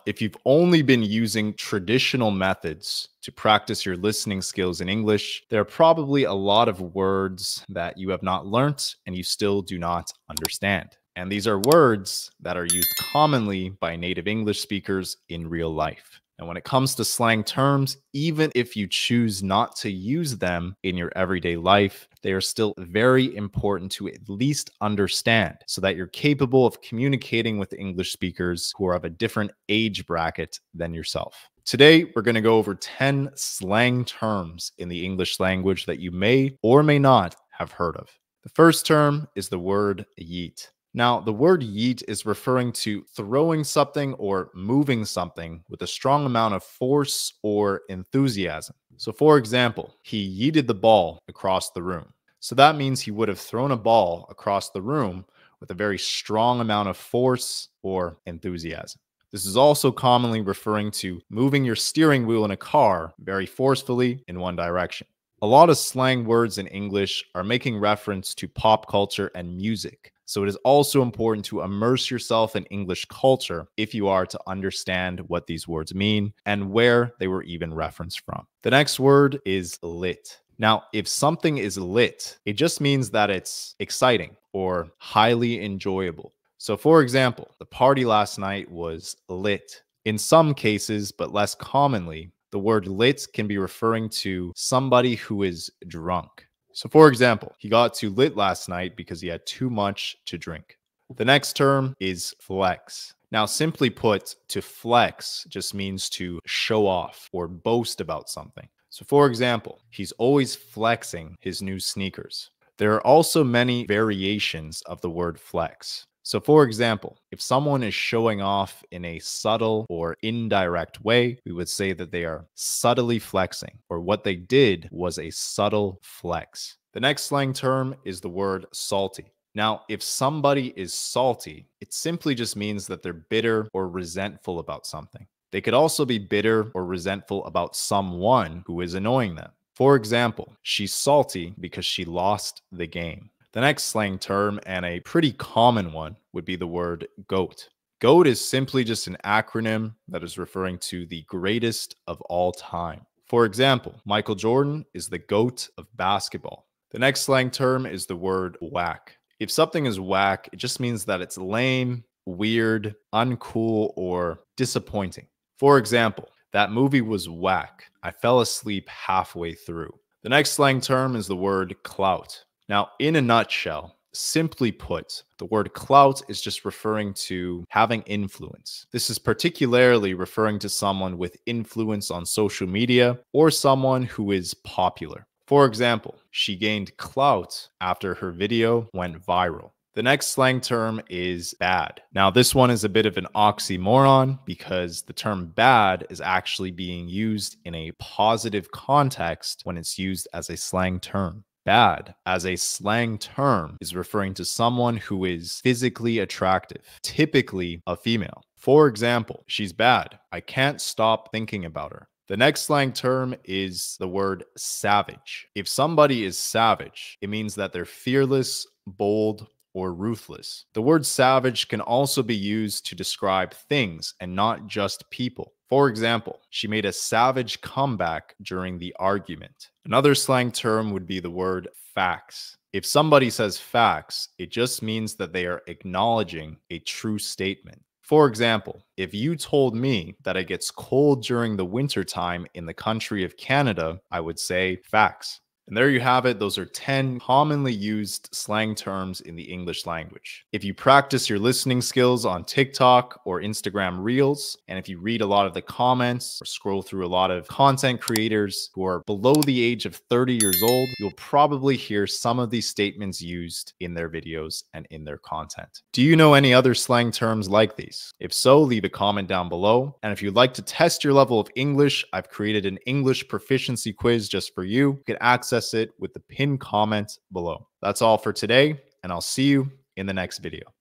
if you've only been using traditional methods to practice your listening skills in English, there are probably a lot of words that you have not learnt and you still do not understand. And these are words that are used commonly by native English speakers in real life. And when it comes to slang terms, even if you choose not to use them in your everyday life, they are still very important to at least understand so that you're capable of communicating with English speakers who are of a different age bracket than yourself. Today, we're going to go over 10 slang terms in the English language that you may or may not have heard of. The first term is the word yeet. Now, the word yeet is referring to throwing something or moving something with a strong amount of force or enthusiasm. So, for example, he yeeted the ball across the room. So that means he would have thrown a ball across the room with a very strong amount of force or enthusiasm. This is also commonly referring to moving your steering wheel in a car very forcefully in one direction. A lot of slang words in English are making reference to pop culture and music. So it is also important to immerse yourself in English culture if you are to understand what these words mean and where they were even referenced from. The next word is lit. Now, if something is lit, it just means that it's exciting or highly enjoyable. So for example, the party last night was lit. In some cases, but less commonly, the word lit can be referring to somebody who is drunk. So for example, he got too lit last night because he had too much to drink. The next term is flex. Now, simply put, to flex just means to show off or boast about something. So for example, he's always flexing his new sneakers. There are also many variations of the word flex. So for example, if someone is showing off in a subtle or indirect way, we would say that they are subtly flexing, or what they did was a subtle flex. The next slang term is the word salty. Now, if somebody is salty, it simply just means that they're bitter or resentful about something. They could also be bitter or resentful about someone who is annoying them. For example, she's salty because she lost the game. The next slang term, and a pretty common one, would be the word GOAT. GOAT is simply just an acronym that is referring to the greatest of all time. For example, Michael Jordan is the GOAT of basketball. The next slang term is the word whack. If something is whack, it just means that it's lame, weird, uncool, or disappointing. For example, that movie was whack. I fell asleep halfway through. The next slang term is the word clout. Now, in a nutshell, simply put, the word clout is just referring to having influence. This is particularly referring to someone with influence on social media or someone who is popular. For example, she gained clout after her video went viral. The next slang term is bad. Now, this one is a bit of an oxymoron because the term bad is actually being used in a positive context when it's used as a slang term. Bad, as a slang term, is referring to someone who is physically attractive, typically a female. For example, she's bad. I can't stop thinking about her. The next slang term is the word savage. If somebody is savage, it means that they're fearless, bold, or ruthless. The word savage can also be used to describe things and not just people. For example, she made a savage comeback during the argument. Another slang term would be the word facts. If somebody says facts, it just means that they are acknowledging a true statement. For example, if you told me that it gets cold during the wintertime in the country of Canada, I would say facts. And there you have it. Those are 10 commonly used slang terms in the English language. If you practice your listening skills on TikTok or Instagram Reels, and if you read a lot of the comments or scroll through a lot of content creators who are below the age of 30 years old, you'll probably hear some of these statements used in their videos and in their content. Do you know any other slang terms like these? If so, leave a comment down below. And if you'd like to test your level of English, I've created an English proficiency quiz just for you. You can access it with the pinned comment below. That's all for today, and I'll see you in the next video.